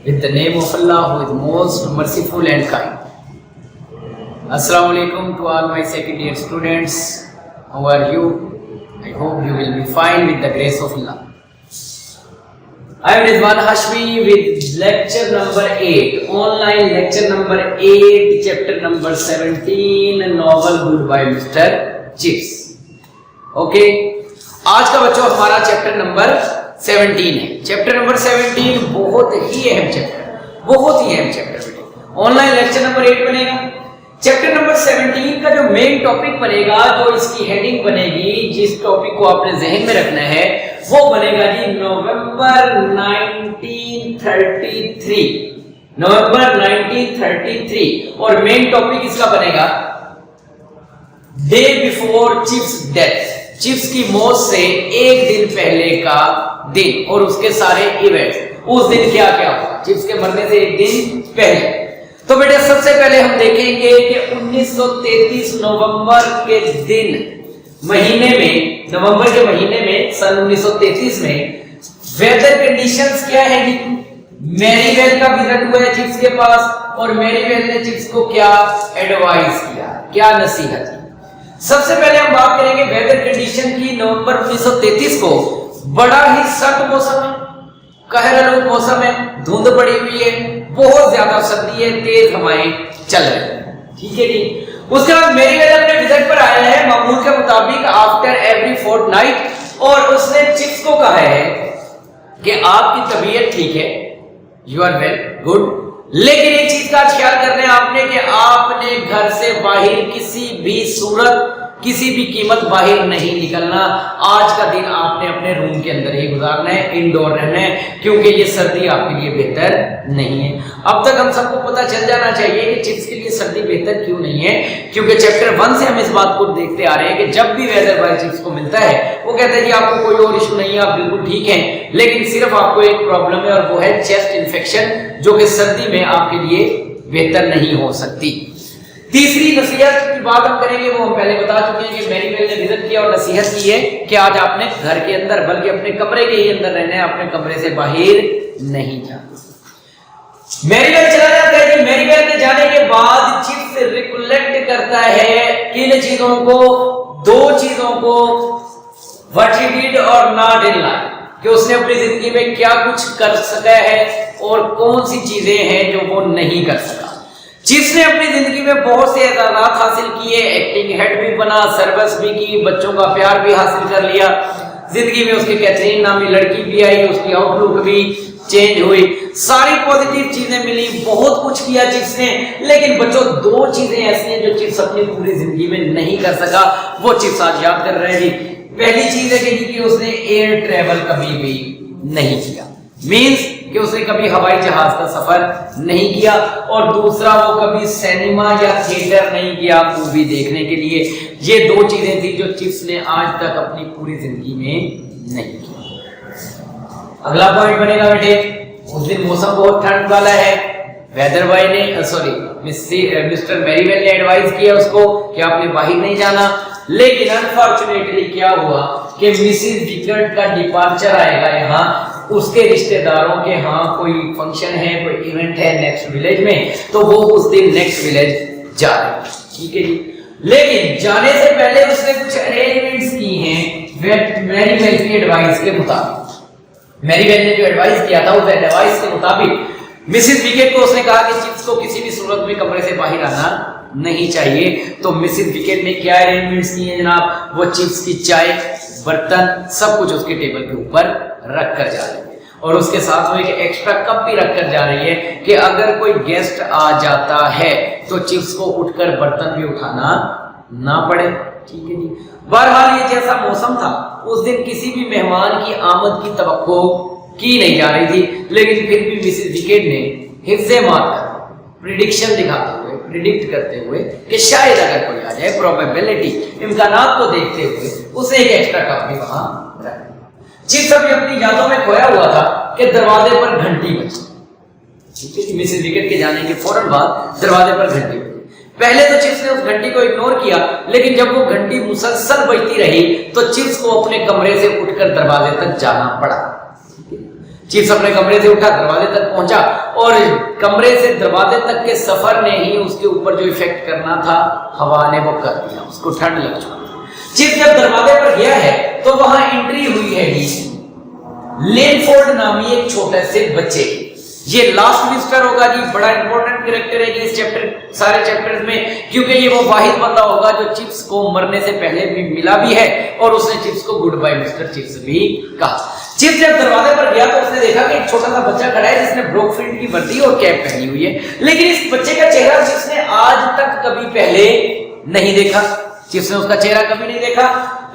With the name of Allah, who is most merciful and kind. Assalamu alaikum to all my second year students. How are you? I hope you will be fine with the grace of Allah. I am Ridwan Hashmi with lecture number 8, online lecture number 8, chapter number 17, novel Goodbye Mr. Chips. Okay, आज का बच्चों हमारा chapter number 17 है। Chapter number 17 बहुत ही अहम chapter बेटे। Online lecture number 8 बनेगा। Chapter number 17 का जो मेन टॉपिक बनेगा, जो इसकी हेडिंग बनेगी, जिस टॉपिक को आपने जहन में रखना है वो बनेगा जी नवंबर 1933। और मेन टॉपिक इसका बनेगा day before chips death, chips की मौत से एक दिन पहले का दिन और उसके सारे इवेंट्स। उस दिन क्या क्या हुआ चिप्स के मरने से एक दिन पहले। तो बेटे सबसे पहले हम देखेंगे कि 1933 नवंबर के महीने में सन 1933 में वेदर कंडीशंस क्या है जी। मैरीवेल का विजिट हुआ है चिप्स के पास और मैरीवेल ने चिप्स को क्या एडवाइस किया, क्या नसीहत की। सबसे पहले हम बात करेंगे वेदर कंडीशन की। नवंबर 1933 को बड़ा ही सर्द मौसम है, कहरआलूद मौसम है, धुंध पड़ी हुई है, बहुत ज्यादा सर्दी है, तेज हवाएं चल रही है, ठीक है जी। उसके बाद मैरीवेल अपने विजिट पर आया है मामूल के मुताबिक आफ्टर एवरी फोर्टनाइट, और उसने चिप्स को कहा है कि आपकी तबीयत ठीक है, यू आर वेल गुड, लेकिन एक चीज का ख्याल करना है आपने कि आपने घर से बाहर किसी भी सूरत किसी भी कीमत बाहर नहीं निकलना। आज का दिन आपने अपने रूम के अंदर ही गुजारना है, इंडोर रहना है, क्योंकि ये सर्दी आपके लिए बेहतर नहीं है। अब तक हम सबको पता चल जाना चाहिए कि चिप्स के लिए सर्दी बेहतर क्यों नहीं है, क्योंकि चैप्टर 1 से हम इस बात को देखते आ रहे हैं कि जब भी वेदर बाय चिप्स को मिलता है वो कहता है जी आपको कोई और इशू नहीं है, आप बिल्कुल ठीक हैं, लेकिन सिर्फ आपको एक प्रॉब्लम है और वो है चेस्ट इन्फेक्शन, जो कि सर्दी में आपके लिए बेहतर नहीं हो सकती। तीसरी नसीहत की बात हम करेंगे, वो हम पहले बता चुके हैं कि मैरीवेल ने विजिट किया और नसीहत की है कि आज आपने घर के अंदर बल्कि अपने कमरे के ही अंदर रहना है, अपने कमरे से बाहर नहीं जाना। मैरीवेल चला जाता है जी। मैरीवेल के जाने के बाद चिप्स रिकलेक्ट करता है किन चीजों को, दो चीजों को, व्हाट ही डिड और नॉट इन लाइफ, कि उसने अपनी जिंदगी में क्या कुछ कर सका है और कौन सी चीजें हैं जो वो नहीं कर सका। चिप्स ने अपनी जिंदगी में बहुत से एजाज़ात हासिल किए, एक्टिंग हेड भी बना, सर्विस भी की, बच्चों का प्यार भी हासिल कर लिया, जिंदगी में उसकी कैथरीन नामी लड़की भी आई, उसकी आउटलुक भी चेंज हुई, सारी पॉजिटिव चीजें मिली, बहुत कुछ किया चिप्स ने। लेकिन बच्चों दो चीजें ऐसी हैं जो चिप्स अपनी पूरी जिंदगी में नहीं कर सका, वो चिप्स आज याद कर रहे हैं जी। पहली चीज है कि उसने एयर ट्रेवल कभी भी नहीं किया, मींस कि उसने कभी हवाई जहाज का सफर नहीं किया, और दूसरा वो कभी सिनेमा या थिएटर नहीं गया मूवी देखने के लिए। ये दो चीजें थी जो चिप्स ने आज तक अपनी पूरी जिंदगी में नहीं की। अगला पॉइंट बनेगा बेटे, उस दिन मौसम बहुत ठंड वाला है, वेदर बॉय ने मिस्टर मैरीवेल ने एडवाइस किया उसको कि आपने बाहर नहीं जाना, लेकिन अनफॉर्चुनेटली क्या हुआ कि मिसिस विकेट का डिपार्चर आएगा यहाँ, उसके रिश्तेदारों के यहाँ कोई फंक्शन है, कोई इवेंट है नेक्स्ट विलेज में, तो वो उस दिन नेक्स्ट विलेज जा रहे हैं, ठीक है जी। लेकिन जाने से पहले उसने कुछ अरेंजमेंट्स की हैं मैरीवेल की एडवाइस के मुताबिक। मैरीवेल ने जो एडवाइस किया था उस एडवाइस के मुताबिक मिसिस विकेट को उसने कहा कि चिप्स को किसी भी सूरत में कमरे से बाहर आना नहीं चाहिए। तो मिसिस विकेट ने क्या अरेंजमेंट्स किए जनाब, वो चिप्स की चाय, बर्तन, सब कुछ उसके टेबल के ऊपर रख कर जा रही है, और उसके साथ वो एक एक्स्ट्रा कप भी रख कर जा रही है कि अगर कोई गेस्ट आ जाता है तो चिप्स को उठकर बर्तन भी उठाना ना पड़े, ठीक है जी। बहरहाल ये जैसा मौसम था उस दिन किसी भी मेहमान की आमद की तवक्को की नहीं जा रही थी, लेकिन फिर भी मिसेस विकेट ने हिफ्ज़े मारकर प्रिडिक्शन दिखाते हुए, प्रिडिक्ट करते हुए कि शायद अगर कोई आ जाए, प्रोबेबिलिटी, इम्कानात को देखते हुए उसने एक एक्स्ट्रा कप भी वहां रख दिया। चिप्स अभी अपनी यादों में खोया हुआ था कि दरवाजे पर घंटी बजी, ठीक है, मिसेस विकेट के जाने के फौरन बाद दरवाजे पर घंटी बजी। पहले तो चिप्स ने उस घंटी को इग्नोर किया, लेकिन जब वो घंटी मुसलसल बजती रही तो चिप्स को अपने कमरे से उठकर दरवाजे तक जाना पड़ा। चिप्स अपने कमरे से उठा, दरवाजे तक पहुंचा और कमरे से दरवाजे तक के सफर ने ही उसके ऊपर जो इफेक्ट करना था हवा ने वो कर दिया, उसको ठंड लग चुकी। चिप्स जब दरवाजे पर गया है तो वहां एंट्री हुई है लेनफोर्ड नामी एक छोटे से बच्चे। ये लास्ट विजिटर होगा जी, बड़ा इंपॉर्टेंट कैरेक्टर है जी इस चैप्टर, सारे चैप्टर्स में, क्योंकि ये वो वाहिद बंदा होगा जो चिप्स को मरने से पहले भी मिला भी है और उसने चिप्स को गुड बाय मिस्टर चिप्स भी कहा। चिप्स जब दरवाजे पर गया तो उसने देखा कि एक छोटा सा बच्चा खड़ा है जिसने ब्रोकफील्ड की वर्दी और कैप पहनी हुई है, लेकिन इस बच्चे का चेहरा चिप्स ने आज तक कभी पहले नहीं देखा। चिप्स ने उसका चेहरा कभी नहीं देखा,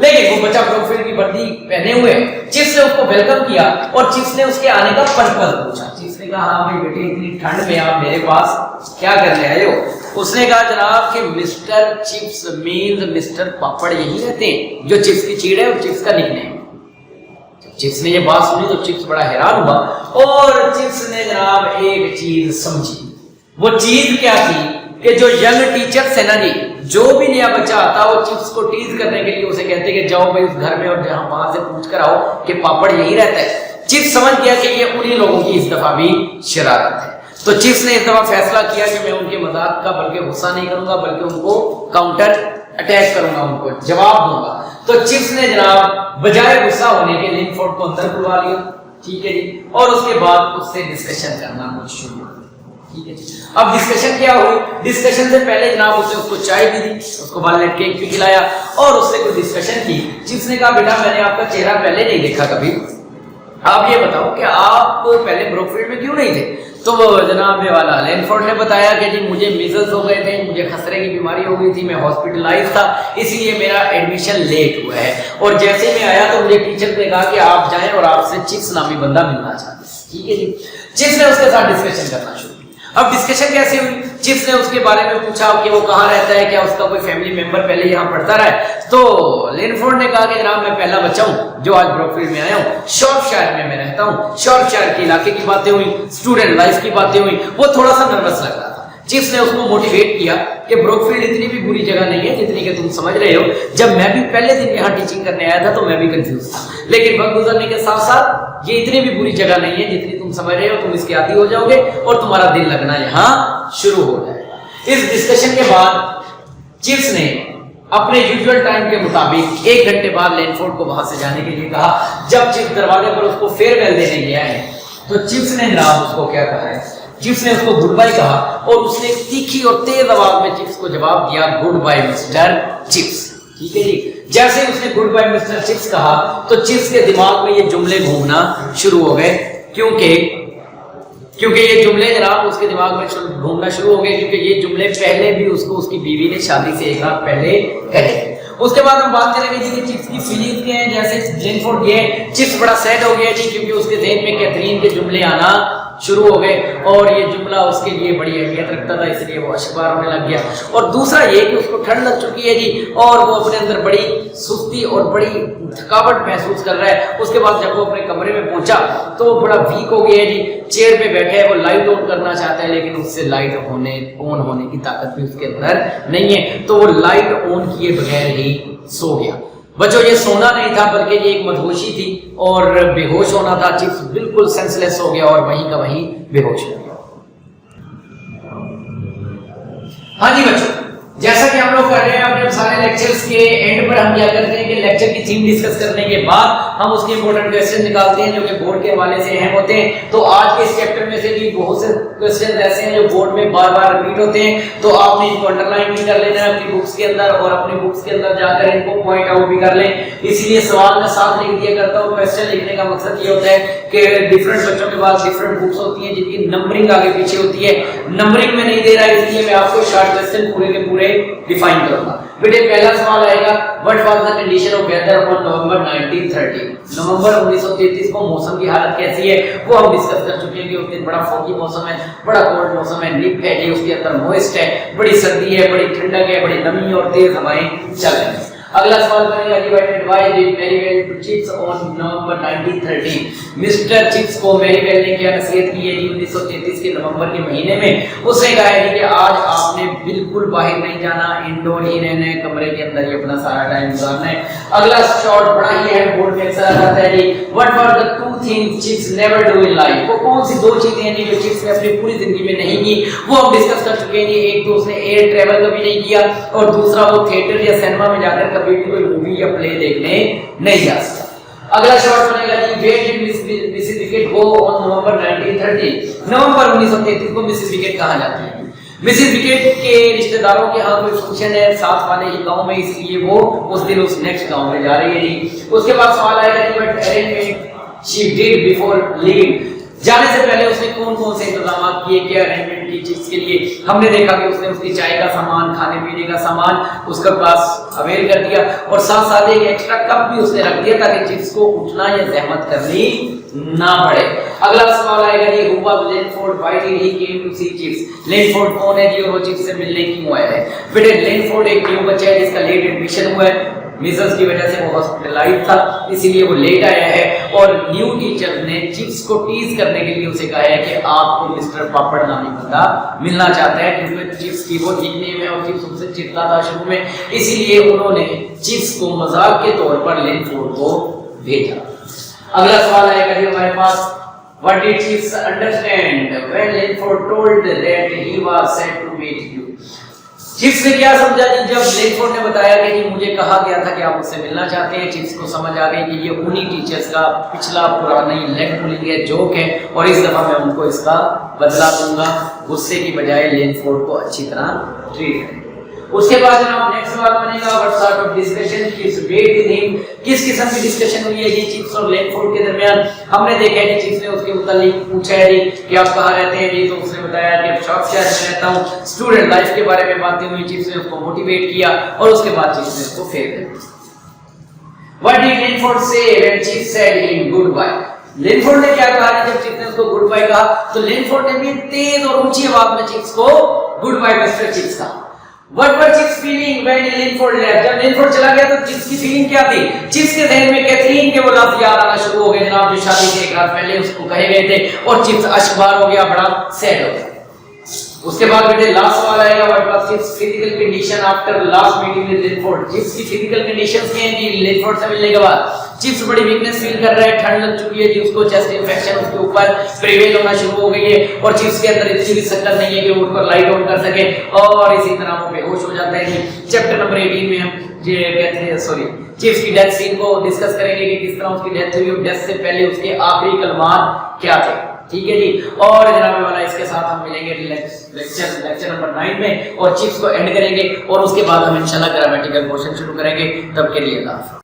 लेकिन वो बच्चा ब्रोकफील्ड की वर्दी पहने हुए, चिप्स ने उसको वेलकम किया और चिप्स ने उसके आने का पर्पस पूछा। चिप्स ने कहा, हाँ भाई बेटे, इतनी ठंड में आप मेरे पास क्या करने आए हो? उसने कहा, जनाब कि मिस्टर चिप्स मीन्स मिस्टर पापड़ यही रहते हैं, जो चिप्स की चीड़ है और चिप्स का निकनेम। चिप्स ने ये बात सुनी तो चिप्स बड़ा हैरान हुआ और चिप्स ने जनाब एक चीज समझी। वो चीज क्या थी कि जो यंग टीचर्स है ना जी, जो भी नया बच्चा आता है वो चिप्स को टीज करने के लिए उसे कहते हैं कि जाओ भाई उस घर में और जहां वहां से पूछ कर आओ कि पापड़ यही रहता है। चिप्स समझ गया कि ये उन्हीं लोगों की इस दफा भी शरारत है, तो चिप्स ने इस दफा फैसला किया कि मैं उनके मजाक का बल्कि गुस्सा नहीं करूंगा, बल्कि उनको काउंटर अटैक करूंगा, उनको जवाब दूंगा। तो चिप्स ने जनाब बजाय गुस्सा होने के लिनफोर्ड को अंदर बुलवा लिया, ठीक है जी, और उसके बाद उससे डिस्कशन करना कुछ शुरू। ठीक है, अब डिस्कशन क्या हुई? डिस्कशन से पहले जनाब उसने उसको चाय भी दी, उसको वालनट केक भी खिलाया और उससे कुछ डिस्कशन की। चिप्स ने कहा, बेटा मैंने आपका चेहरा पहले नहीं देखा कभी, आप ये बताओ कि आप पहले ब्रोकफील्ड में क्यों नहीं थे? तो जनाब वाला लेनफोर्ड ने बताया कि जी मुझे मीजल्स हो गए थे, मुझे खसरे की बीमारी हो गई थी, मैं हॉस्पिटलाइज था, इसलिए मेरा एडमिशन लेट हुआ है, और जैसे मैं आया तो मुझे टीचर ने कहा कि आप जाएं और आपसे चिप्स नामी बंदा मिलना चाहते हैं। ठीक है जी, चिप्स ने उसके साथ डिस्कशन करना शुरू। अब डिस्कशन कैसे हुई? चिप्स ने उसके बारे में पूछा कि वो कहाँ रहता है, क्या उसका कोई फैमिली मेंबर पहले यहाँ पढ़ता रहा है? तो लेनफोर्ड ने कहा कि जनाब मैं पहला बच्चा हूँ जो आज ब्रोकफील्ड में आया हूँ, शॉर्पशायर में मैं रहता हूँ। शॉर्पशायर के इलाके की बातें हुई, स्टूडेंट लाइफ की बातें हुई, वो थोड़ा सा नर्वस लग रहा था। चिप्स ने उसको मोटिवेट किया कि ब्रोकफील्ड इतनी भी बुरी जगह नहीं है जितनी कि तुम समझ रहे हो। जब मैं भी पहले दिन यहाँ टीचिंग करने आया था तो मैं भी कंफ्यूज था, लेकिन वक्त गुजरने के साथ साथ ये इतनी भी बुरी जगह नहीं है जितनी तुम समझ रहे हो, तुम इसके आदी हो जाओगे और तुम्हारा दिल लगना यहाँ शुरू हो जाएगा। इस डिस्कशन के बाद चिप्स ने अपने यूजुअल टाइम के मुताबिक 1 घंटे बाद लेनफोर्ड को वहां से जाने के लिए कहा। जब चिप्स दरवाजे पर उसको फेयरवेल देने गया है तो चिप्स ने जनाब उसको क्या कहा है? चिप्स ने उसको गुड बाय कहा और उसने तीखी और तेज आवाज में चिप्स को जवाब दिया, गुड बाय मिस्टर चिप्स। ठीक है जी, जैसे उसने गुड बाय मिस्टर चिप्स कहा तो चिप्स के दिमाग में ये जुमले घूमना शुरू हो गए, क्योंकि ये जुमले जनाब उसके दिमाग में घूमना शुरू हो गए, क्योंकि ये जुमले पहले भी उसको उसकी बीवी ने शादी से 1 रात पहले कहे। उसके बाद हम बात करेंगे जी कि चिप्स की फीलिंग्स क्या हैं। जैसे लेनफोर्ड गए, चिप्स बड़ा सैड हो गया जी, क्योंकि उसके ज़हन में कैथरीन के जुमले आना शुरू हो गए और ये जुमला उसके लिए बड़ी अहमियत रखता था, इसलिए वो अशबार होने लग गया। और दूसरा ये कि उसको ठंड लग चुकी है जी और वो अपने अंदर बड़ी सुस्ती और बड़ी थकावट महसूस कर रहा है। उसके बाद जब वो अपने कमरे में पहुंचा तो वो बड़ा वीक हो गया है जी, चेयर पे बैठे है, वो लाइट ऑन करना चाहता है लेकिन उससे लाइट ऑन होने की ताकत भी उसके अंदर नहीं है, तो वो लाइट ऑन किए बगैर ही सो गया। बच्चों ये सोना नहीं था बल्कि ये एक मदहोशी थी और बेहोश होना था। चिप्स बिल्कुल सेंसलेस हो गया और वहीं का वहीं बेहोश हो गया। हाँ जी बच्चों, जैसा कि हम लोग कर रहे हैं अपने सारे लेक्चर्स के एंड पर हम क्या करते हैं कि लेक्चर की थीम डिस्कस करने के बाद हम उसके इंपॉर्टेंट क्वेश्चन निकालते हैं जो कि बोर्ड के हवाले से अहम होते हैं। तो आज के इस चैप्टर में से भी बहुत से क्वेश्चन ऐसे हैं जो बोर्ड में बार बार रिपीट होते हैं, तो आपने इनको अंडरलाइन भी कर लेना है अपनी बुक्स के अंदर और अपनी बुक्स के अंदर जाकर इनको पॉइंट आउट भी कर लें। इसलिए सवाल में साथ लिख दिया करता हूँ। क्वेश्चन लिखने का मकसद ये होता है कि डिफरेंट बच्चों के पास डिफरेंट बुक्स होती हैं जिनकी नंबरिंग आगे पीछे होती है, नंबरिंग में नहीं दे रहा है, इसलिए मैं आपको शॉर्ट क्वेश्चन पूरे के पूरे डिफाइन करूंगा। बेटे पहला सवाल आएगा, what was the condition of weather on November 1930? नवंबर 1933 को मौसम की हालत कैसी है वो हम डिस्कस कर चुके हैं कि उस दिन बड़ा फॉगी मौसम है, बड़ा कोल्ड मौसम है, निप है जी, उसके अंदर मॉइस्ट है, बड़ी सर्दी है, बड़ी ठंडक है, बड़ी नमी और तेज हवाएं चल रही हैं। अगला सवाल करेंगे, divided by Merivale to Chips on November 1930। Mister Chips को मेरीवेल ने क्या नसीहत की है जी 1933 के नवंबर के महीने में? उसने कहा है कि आज आपने बिल्कुल बाहर नहीं जाना, इंडोर ही रहना है, कमरे के अंदर ही अपना सारा टाइम गुजारना है। अगला शॉर्ट बड़ा ही है, बोर्ड में अक्सर आता है जी, what were the 2 things Chips never do in life, वो कौन सी दो चीजें हैं जो चिप्स ने अपनी पूरी जिंदगी में नहीं की, वो हम डिस्कस कर चुके हैं। एक तो उसने एयर ट्रैवल कभी नहीं किया, और दूसरा वो थिएटर या सिनेमा में जाकर कभी भी कोई मूवी या प्ले देखने नहीं जा सकता। अगला शॉर्ट बनेगा जी, where did Mrs Wickett go on November 1930, नवंबर 1933 को मिसेस विकेट कहां जाती है? मिसेस विकेट के रिश्तेदारों के यहाँ कोई फंक्शन है साथ वाले ही गांव में, इसलिए वो उस दिन उस नेक्स्ट गांव में जा रही है जी। उसके बाद सवाल आएगा कि but arrangement she did before leaving, जाने से पहले उसने कौन कौन से इंतजाम किए, क्या अरेंजमेंट की चीज के लिए? हमने देखा कि उसने उसकी चाय का सामान, खाने पीने का सामान उसके पास अवेल कर दिया, और साथ साथ एक एक्स्ट्रा कप भी उसने रख दिया ताकि चिप्स को उठना या जहमत करनी ना पड़े। अगला सवाल आएगा जी, who was Linford, why did he came to see Chips? Linford कौन है जी, और वो चिप्स से मिलने क्यों आया है? बेटे लेनफोर्ड एक न्यू बच्चा है जिसका लेट एडमिशन हुआ है, मिसेस की वजह से वो हॉस्पिटलाइज्ड था, इसीलिए वो लेट आया है, और न्यू टीचर ने चिप्स को टीज करने के लिए उसे कहा है कि आपको मिस्टर पापड़ नामी बंदा मिलना चाहता है, क्योंकि चिप्स की वो निकनेम है और चिप्स उनसे चिढ़ता था शुरू में, इसीलिए उन्होंने चिप्स को मजाक के तौर पर लेनफोर्ड को भेजा। अगला सवाल आएगा जी हमारे पास, what did Chips understand when Linford told that he was said to meet you? Chips ने क्या समझा जी जब लेनफोर्ड ने बताया कि मुझे कहा गया था कि आप मुझसे मिलना चाहते हैं? चिप्स को समझ आ गई कि ये उन्हीं टीचर्स का पिछला पुराना लेग पुलिंग है, जोक है, और इस दफा मैं उनको इसका बदला दूंगा, गुस्से की बजाय लेनफोर्ड को अच्छी तरह ट्रीट करें। उसके बाद जनाब नेक्स्ट सवाल बनेगा, व्हाट सॉर्ट ऑफ डिस्कशन किस वेट विद हिम, किस किस्म की डिस्कशन हुई है जी चिप्स और लेनफोर्ड के दरमियान? हमने देखा है कि चिप्स ने उसके मुतालिक पूछा है जी कि आप कहाँ रहते हैं जी, तो उसने बताया कि शॉर्टशायर में रहता हूँ। स्टूडेंट लाइफ के बारे में बातें हुई, चिप्स ने उसको मोटिवेट किया, और उसके बाद चिप्स ने उसको फेल कर दिया। What did Linford say when Chips said him goodbye? Linford ने क्या कहा जब चिप्स ने उसको गुड बाय कहा? तो लेनफोर्ड ने भी तेज और ऊंची आवाज में चिप्स को गुड बाय मिस्टर चिप्स कहा। What were Chips feeling when Linford left? जब लिनफोर्ड चला गया तो चिप्स की फीलिंग क्या थी? चिप्स के ज़हन में कैथरीन के वो लफ्ज़ याद आना शुरू हो गए जनाब, जो शादी के एक रात पहले उसको कहे गए थे, और चिप्स अशबार हो गया, बड़ा सैड हो गया। उसके बाद बेटे लास्ट सवाल आएगा, what was Chips physical condition after last meeting with Linford? Chips की फिजिकल कंडीशंस क्या हैं जी लिनफोर्ड से मिलने के बाद? चिप्स बड़ी वीकनेस फील कर रहा है, ठंड लग चुकी है जी उसको, चेस्ट इंफेक्शन उसके ऊपर प्रिवेल होना शुरू हो गई है, और चिप्स के अंदर इतनी भी शक्ल नहीं है कि वो उठकर लाइट ऑन कर सके, और इसी तरह वो बेहोश हो जाता है जी। चैप्टर नंबर 18 में हम ये कहते हैं चिप्स की डेथ सीन को डिस्कस करेंगे कि किस तरह उसकी डेथ हुई और डेथ से पहले उसके आखिरी कलमात क्या थे। ठीक है जी, और जनाब वाला इसके साथ हम मिलेंगे लेक्चर नंबर 9 में, और चिप्स को एंड करेंगे, और उसके बाद हम इंशाल्लाह ग्रामेटिकल क्वेश्चन शुरू करेंगे। तब के लिए अल्लाह।